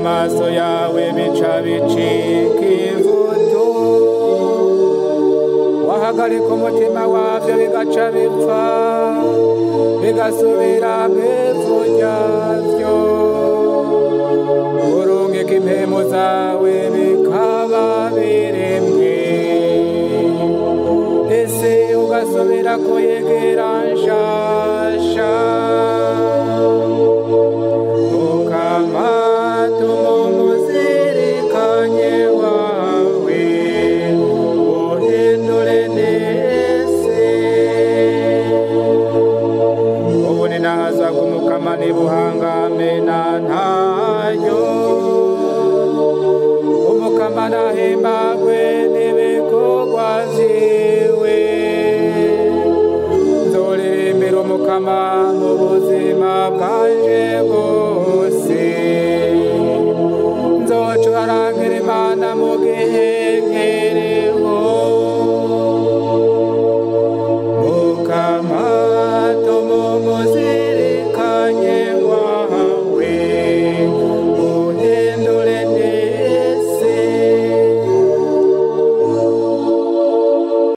amaso yawe bica bicika ivutu wahagarika umutima wavyo bigaca bipfa bigasubira mw'ivu ryavyo urungika impemu zawe bikaba biremwe ese ugasubira kuyegera nshasha ukama tumumuzirikanye wawe uhindure nese ubu ninahaza kumukama nibuhangame na ntayo umukama nahimbagwe n'ibikorwa vyiwe nzoririmbira umukama mu buzima bwa